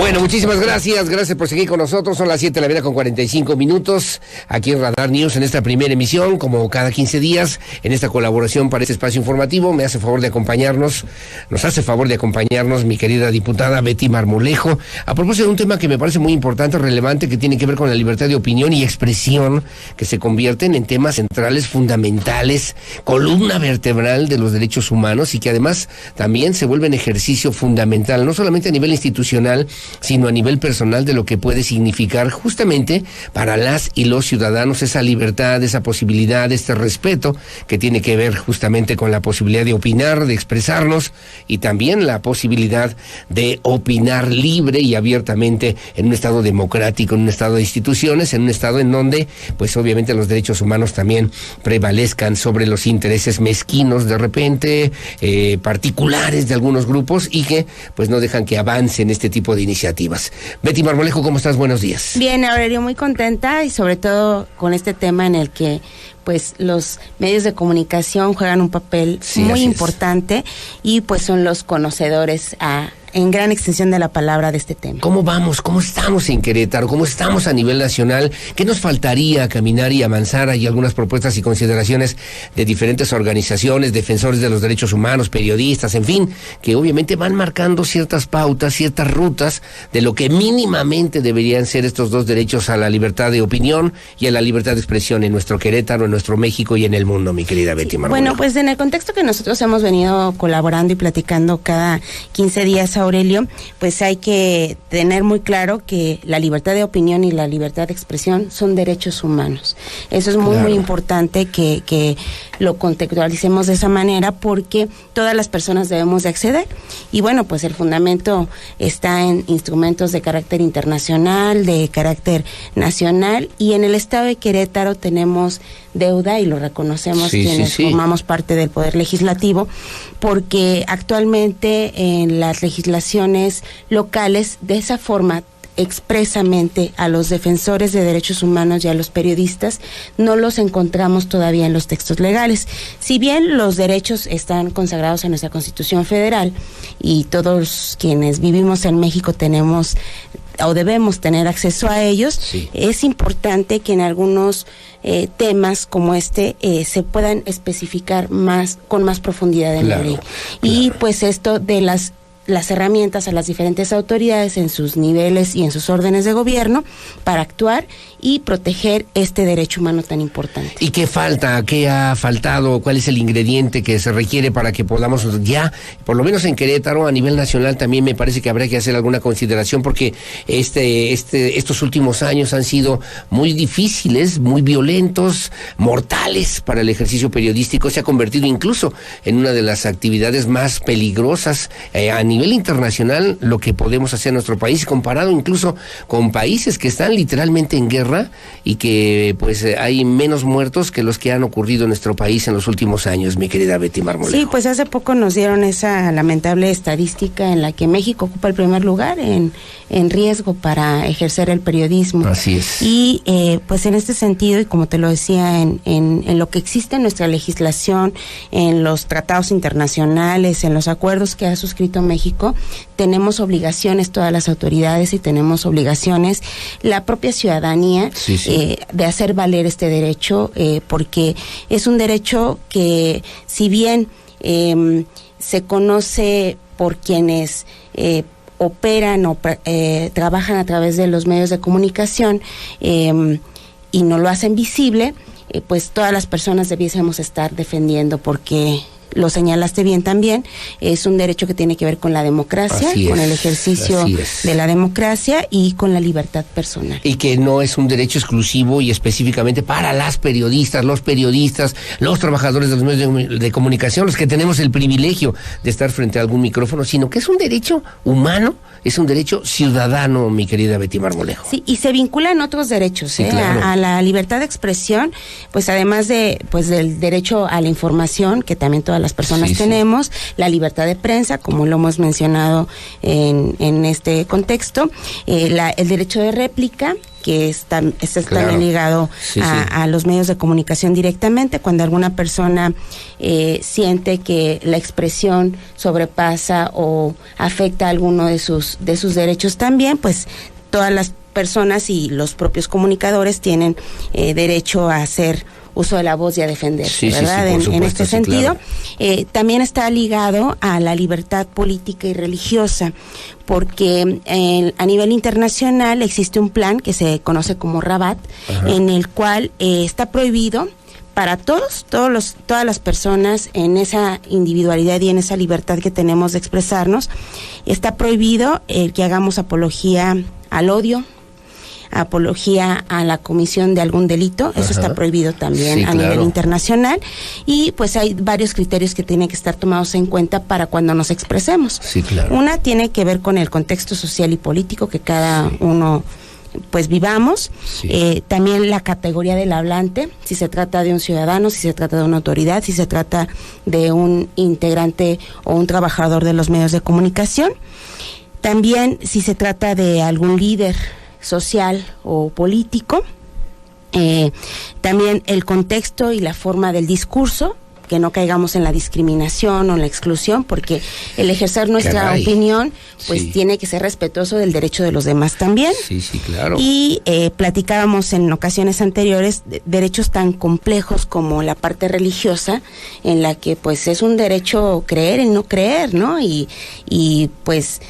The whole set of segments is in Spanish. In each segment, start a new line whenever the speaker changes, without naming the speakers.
Bueno, muchísimas gracias por seguir con nosotros. Son las 7:45 aquí en Radar News en esta primera emisión, como cada 15 días, en esta colaboración para este espacio informativo. Nos hace favor de acompañarnos mi querida diputada Betty Marmolejo, a propósito de un tema que me parece muy importante, relevante, que tiene que ver con la libertad de opinión y expresión, que se convierten en temas centrales, fundamentales, columna vertebral de los derechos humanos, y que además también se vuelven ejercicio fundamental, no solamente a nivel institucional, sino a nivel personal, de lo que puede significar justamente para las y los ciudadanos esa libertad, esa posibilidad, este respeto que tiene que ver justamente con la posibilidad de opinar, de expresarnos, y también la posibilidad de opinar libre y abiertamente en un estado democrático, en un estado de instituciones, en un estado en donde pues obviamente los derechos humanos también prevalezcan sobre los intereses mezquinos de repente, particulares de algunos grupos, y que pues no dejan que avancen este tipo de iniciativas. Betty Marmolejo, ¿cómo estás? Buenos días.
Bien, Aurelio, muy contenta, y sobre todo con este tema en el que pues los medios de comunicación juegan un papel muy importante, y pues son los conocedores en gran extensión de la palabra de este tema.
¿Cómo vamos? ¿Cómo estamos en Querétaro? ¿Cómo estamos a nivel nacional? ¿Qué nos faltaría caminar y avanzar? Hay algunas propuestas y consideraciones de diferentes organizaciones, defensores de los derechos humanos, periodistas, en fin, que obviamente van marcando ciertas pautas, ciertas rutas de lo que mínimamente deberían ser estos dos derechos a la libertad de opinión y a la libertad de expresión en nuestro Querétaro, en nuestro México y en el mundo, mi querida Betty Marmolejo.
Bueno, pues en el contexto que nosotros hemos venido colaborando y platicando cada 15 días, Aurelio, pues hay que tener muy claro que la libertad de opinión y la libertad de expresión son derechos humanos. Eso es muy importante que lo contextualicemos de esa manera, porque todas las personas debemos de acceder. Y bueno, pues el fundamento está en instrumentos de carácter internacional, de carácter nacional, y en el estado de Querétaro tenemos deuda, y lo reconocemos quienes formamos parte del Poder Legislativo, porque actualmente en las legislaciones locales, de esa forma, expresamente a los defensores de derechos humanos y a los periodistas no los encontramos todavía en los textos legales. Si bien los derechos están consagrados en nuestra Constitución Federal, y todos quienes vivimos en México tenemos o debemos tener acceso a ellos, es importante que en algunos temas como este se puedan especificar con más profundidad en la ley. Y pues esto de las herramientas a las diferentes autoridades en sus niveles y en sus órdenes de gobierno para actuar y proteger este derecho humano tan importante.
¿Y qué falta? ¿Qué ha faltado? ¿Cuál es el ingrediente que se requiere para que podamos ya, por lo menos en Querétaro, a nivel nacional también me parece que habrá que hacer alguna consideración, porque estos últimos años han sido muy difíciles, muy violentos, mortales para el ejercicio periodístico? Se ha convertido incluso en una de las actividades más peligrosas a nivel internacional, lo que podemos hacer en nuestro país, comparado incluso con países que están literalmente en guerra, y que pues hay menos muertos que los que han ocurrido en nuestro país en los últimos años, mi querida Betty Marmolejo.
Sí, pues hace poco nos dieron esa lamentable estadística en la que México ocupa el primer lugar en riesgo para ejercer el periodismo.
Así es.
Y pues en este sentido, y como te lo decía, en lo que existe en nuestra legislación, en los tratados internacionales, en los acuerdos que ha suscrito México, tenemos obligaciones todas las autoridades, y tenemos obligaciones la propia ciudadanía de hacer valer este derecho, porque es un derecho que, si bien se conoce por quienes operan o trabajan a través de los medios de comunicación, y no lo hacen visible, pues todas las personas debiésemos estar defendiendo, porque lo señalaste bien también, es un derecho que tiene que ver con la democracia, con el ejercicio de la democracia y con la libertad personal.
Y que no es un derecho exclusivo y específicamente para las periodistas, los trabajadores de los medios de comunicación, los que tenemos el privilegio de estar frente a algún micrófono, sino que es un derecho humano, es un derecho ciudadano, mi querida Betty Marmolejo.
Sí, y se vinculan otros derechos, claro. a la libertad de expresión, pues además del derecho a la información, que también todas las personas tenemos, la libertad de prensa, como lo hemos mencionado en este contexto, el derecho de réplica, que está
Claro.
también ligado
Sí,
a los medios de comunicación directamente. Cuando alguna persona siente que la expresión sobrepasa o afecta alguno de sus derechos también, pues todas las personas y los propios comunicadores tienen derecho a hacer uso de la voz y a defenderse, ¿verdad? En este sentido, claro. También está ligado a la libertad política y religiosa, porque a nivel internacional existe un plan que se conoce como Rabat, en el cual está prohibido para todas las personas, en esa individualidad y en esa libertad que tenemos de expresarnos, está prohibido el que hagamos apología al odio, apología a la comisión de algún delito. Eso está prohibido también a nivel internacional, y pues hay varios criterios que tienen que estar tomados en cuenta para cuando nos expresemos.
Sí, claro.
Una tiene que ver con el contexto social y político que cada uno pues vivamos, también la categoría del hablante, si se trata de un ciudadano, si se trata de una autoridad, si se trata de un integrante o un trabajador de los medios de comunicación, también si se trata de algún líder social o político, también el contexto y la forma del discurso, que no caigamos en la discriminación o en la exclusión, porque el ejercer nuestra opinión pues tiene que ser respetuoso del derecho de los demás también.
Sí, claro.
Y platicábamos en ocasiones anteriores de derechos tan complejos como la parte religiosa, en la que pues es un derecho creer y no creer, ¿no? Y pues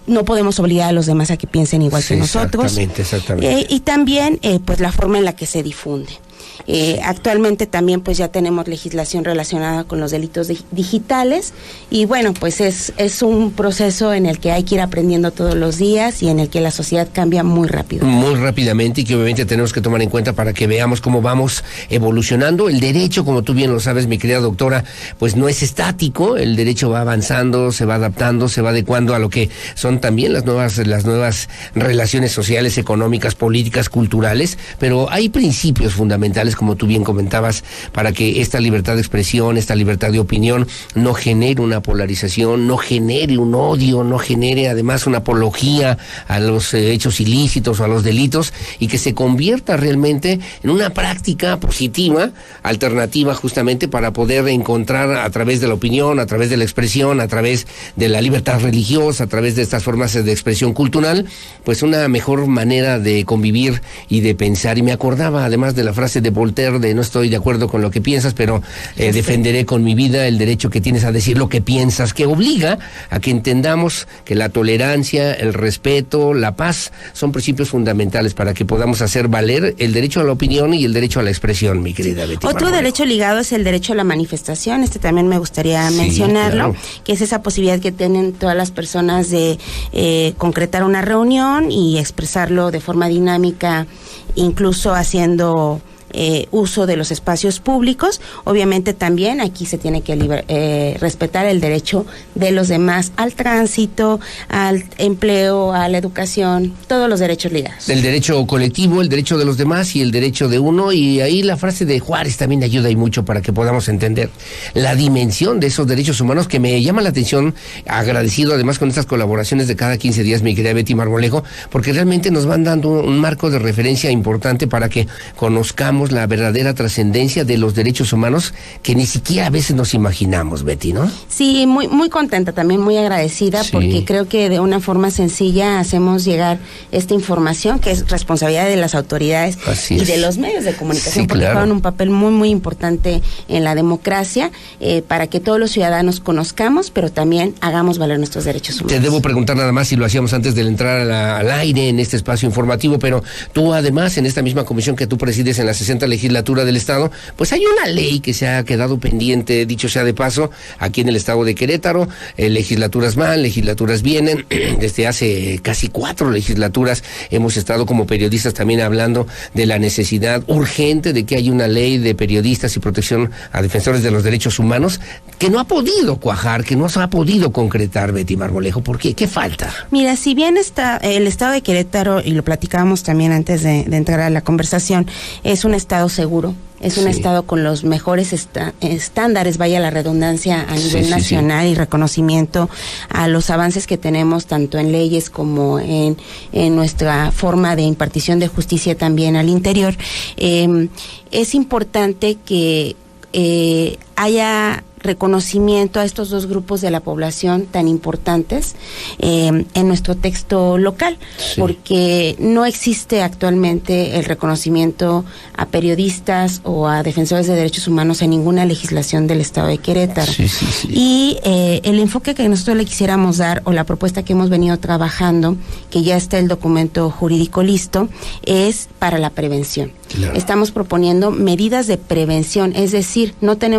no podemos obligar a los demás a que piensen igual que nosotros.
Exactamente.
Y también pues la forma en la que se difunde. Actualmente también pues ya tenemos legislación relacionada con los delitos digitales, y bueno, pues es un proceso en el que hay que ir aprendiendo todos los días y en el que la sociedad cambia muy rápido.
Muy rápidamente, y que obviamente tenemos que tomar en cuenta para que veamos cómo vamos evolucionando. El derecho, como tú bien lo sabes, mi querida doctora, pues no es estático. El derecho va avanzando, se va adaptando, se va adecuando a lo que son también las nuevas relaciones sociales, económicas, políticas, culturales, pero hay principios fundamentales, como tú bien comentabas, para que esta libertad de expresión, esta libertad de opinión no genere una polarización, no genere un odio, no genere además una apología a los hechos ilícitos o a los delitos, y que se convierta realmente en una práctica positiva, alternativa justamente para poder encontrar a través de la opinión, a través de la expresión, a través de la libertad religiosa, a través de estas formas de expresión cultural, pues una mejor manera de convivir y de pensar. Y me acordaba además de la frase de Voltaire, de no estoy de acuerdo con lo que piensas, pero defenderé con mi vida el derecho que tienes a decir lo que piensas, que obliga a que entendamos que la tolerancia, el respeto, la paz son principios fundamentales para que podamos hacer valer el derecho a la opinión y el derecho a la expresión, mi querida Betty.
Otro derecho ligado es el derecho a la manifestación. Este también me gustaría mencionarlo, que es esa posibilidad que tienen todas las personas de concretar una reunión y expresarlo de forma dinámica, incluso haciendo uso de los espacios públicos. Obviamente también aquí se tiene que respetar el derecho de los demás al tránsito, al empleo, a la educación, todos los derechos ligados.
El derecho colectivo, el derecho de los demás y el derecho de uno, y ahí la frase de Juárez también ayuda y mucho para que podamos entender la dimensión de esos derechos humanos, que me llama la atención, agradecido además con estas colaboraciones de cada 15 días, mi querida Betty Marmolejo, porque realmente nos van dando un marco de referencia importante para que conozcamos la verdadera trascendencia de los derechos humanos que ni siquiera a veces nos imaginamos, Betty, ¿no?
Sí, muy, muy contenta, también muy agradecida, porque creo que de una forma sencilla hacemos llegar esta información, que es responsabilidad de las autoridades y de los medios de comunicación, porque juegan un papel muy, muy importante en la democracia, para que todos los ciudadanos conozcamos, pero también hagamos valer nuestros derechos humanos.
Te debo preguntar nada más si lo hacíamos antes de entrar al aire en este espacio informativo, pero tú además, en esta misma comisión que tú presides en la 60 legislatura del Estado, pues hay una ley que se ha quedado pendiente, dicho sea de paso, aquí en el Estado de Querétaro. Legislaturas van, legislaturas vienen. Desde hace casi 4 legislaturas hemos estado como periodistas también hablando de la necesidad urgente de que haya una ley de periodistas y protección a defensores de los derechos humanos, que no ha podido cuajar, que no se ha podido concretar, Betty Marmolejo. ¿Por qué? ¿Qué falta?
Mira, si bien está el Estado de Querétaro, y lo platicábamos también antes de entrar a la conversación, es un estado seguro, Es un estado con los mejores estándares, vaya la redundancia, a nivel nacional, y reconocimiento a los avances que tenemos tanto en leyes como en nuestra forma de impartición de justicia también al interior. Es importante que haya reconocimiento a estos dos grupos de la población tan importantes en nuestro texto local, porque no existe actualmente el reconocimiento a periodistas o a defensores de derechos humanos en ninguna legislación del Estado de Querétaro. Y el enfoque que nosotros le quisiéramos dar, o la propuesta que hemos venido trabajando, que ya está el documento jurídico listo, es para la prevención. Estamos proponiendo medidas de prevención, es decir, no tiene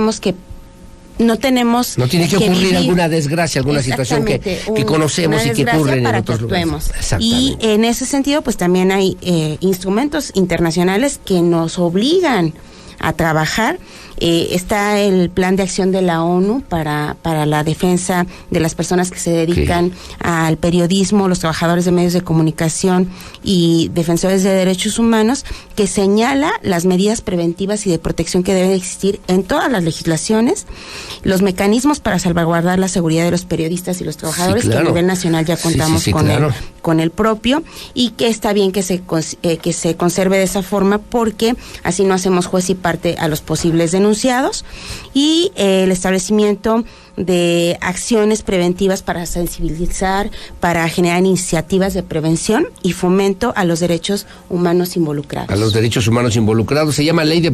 que
ocurrir alguna desgracia, alguna situación que conocemos y que ocurre en otros lugares.
Y en ese sentido, pues también hay instrumentos internacionales que nos obligan a trabajar. Está el plan de acción de la ONU para la defensa de las personas que se dedican al periodismo, los trabajadores de medios de comunicación y defensores de derechos humanos, que señala las medidas preventivas y de protección que deben existir en todas las legislaciones, los mecanismos para salvaguardar la seguridad de los periodistas y los trabajadores, que a nivel nacional ya contamos con el propio, y que está bien que se conserve de esa forma, porque así no hacemos juez y parte a los posibles denunciados, y el establecimiento de acciones preventivas para sensibilizar, para generar iniciativas de prevención y fomento a los derechos humanos involucrados.
A los derechos humanos involucrados. Se llama Ley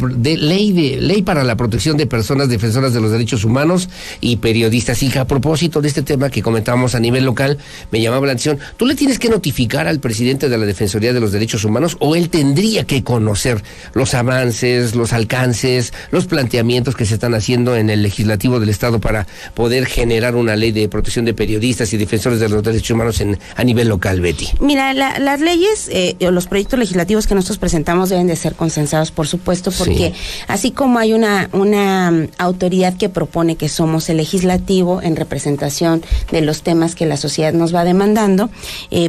para la Protección de Personas Defensoras de los Derechos Humanos y Periodistas. Y a propósito de este tema que comentábamos a nivel local, me llamaba la atención, ¿tú le tienes que notificar al presidente de la Defensoría de los Derechos Humanos, o él tendría que conocer los avances, los alcances, los planteamientos que se están haciendo en el legislativo del Estado para poder generar una ley de protección de periodistas y defensores de los derechos humanos a nivel local, Betty?
Mira, las leyes o los proyectos legislativos que nosotros presentamos deben de ser consensados, por supuesto, porque así como hay una autoridad que propone, que somos el legislativo en representación de los temas que la sociedad nos va demandando,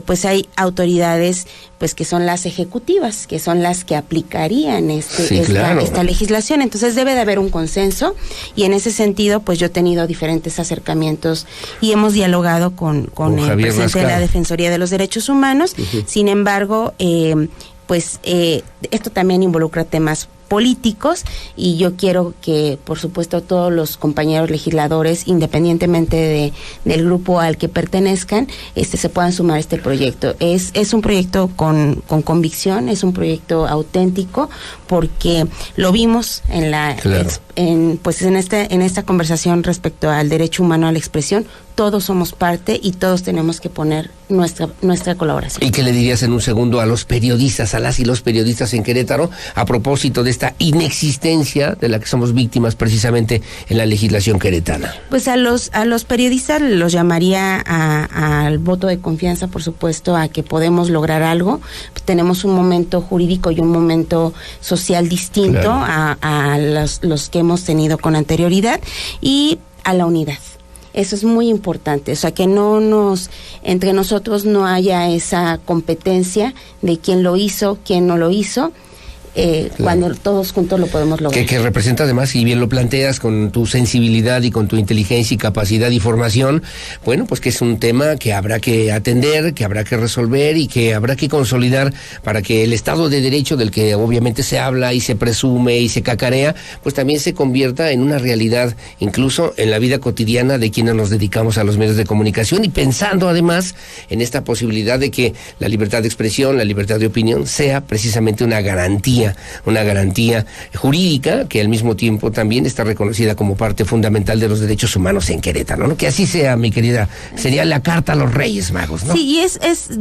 pues hay autoridades pues que son las ejecutivas, que son las que aplicarían esta legislación. Entonces debe de haber un consenso, y en ese sentido pues yo he tenido diferentes acercamientos y hemos dialogado con el presidente de la Defensoría de los Derechos Humanos. Sin embargo, esto también involucra temas políticos, y yo quiero que, por supuesto, todos los compañeros legisladores, independientemente del grupo al que pertenezcan, se puedan sumar a este proyecto. Es un proyecto con convicción, es un proyecto auténtico, porque lo vimos en esta conversación respecto al derecho humano a la expresión. Todos somos parte y todos tenemos que poner nuestra colaboración.
¿Y qué le dirías en un segundo a los periodistas, a las y los periodistas en Querétaro, a propósito de esta inexistencia de la que somos víctimas precisamente en la legislación queretana?
Pues a los periodistas los llamaría al voto de confianza, por supuesto, a que podemos lograr algo. Tenemos un momento jurídico y un momento social distinto a los que hemos tenido con anterioridad, y a la unidad. Eso es muy importante, o sea, que entre nosotros no haya esa competencia de quién lo hizo, quién no lo hizo. Cuando todos juntos lo podemos lograr.
Que representa además, y bien lo planteas, con tu sensibilidad y con tu inteligencia y capacidad y formación, bueno, pues que es un tema que habrá que atender, que habrá que resolver y que habrá que consolidar para que el Estado de Derecho, del que obviamente se habla y se presume y se cacarea, pues también se convierta en una realidad, incluso en la vida cotidiana de quienes nos dedicamos a los medios de comunicación, y pensando además en esta posibilidad de que la libertad de expresión, la libertad de opinión sea precisamente una garantía jurídica, que al mismo tiempo también está reconocida como parte fundamental de los derechos humanos en Querétaro, ¿no? Que así sea, mi querida. Sería la carta a los Reyes Magos, ¿no?
Sí, y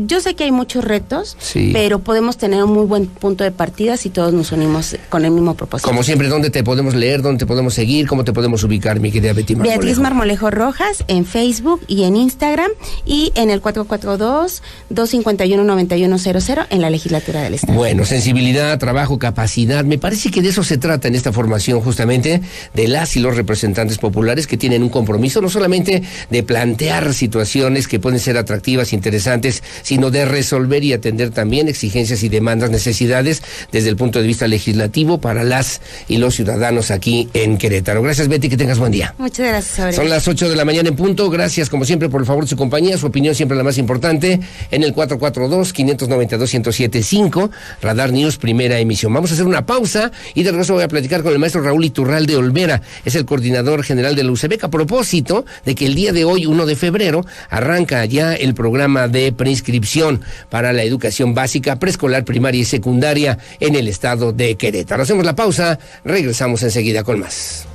yo sé que hay muchos retos, pero podemos tener un muy buen punto de partida si todos nos unimos con el mismo propósito.
Como siempre, ¿dónde te podemos leer? ¿Dónde te podemos seguir? ¿Cómo te podemos ubicar, mi querida Betty Marmolejo?
Beatriz Marmolejo Rojas en Facebook y en Instagram, y en el 442-251-9100 en la Legislatura del Estado.
Bueno, sensibilidad, trabajo bajo capacidad. Me parece que de eso se trata en esta formación, justamente, de las y los representantes populares que tienen un compromiso no solamente de plantear situaciones que pueden ser atractivas, interesantes, sino de resolver y atender también exigencias y demandas, necesidades desde el punto de vista legislativo para las y los ciudadanos aquí en Querétaro. Gracias, Betty, que tengas buen día.
Muchas gracias, Aurelio.
Son las 8 de la mañana en punto. Gracias, como siempre, por el favor de su compañía. Su opinión siempre la más importante en el 442-592-1075. Radar News, primera emisión. Vamos a hacer una pausa y de regreso voy a platicar con el maestro Raúl Iturralde Olvera. Es el coordinador general de la UCEBEC, a propósito de que el día de hoy, 1 de febrero, arranca ya el programa de preinscripción para la educación básica, preescolar, primaria y secundaria en el estado de Querétaro. Hacemos la pausa, regresamos enseguida con más.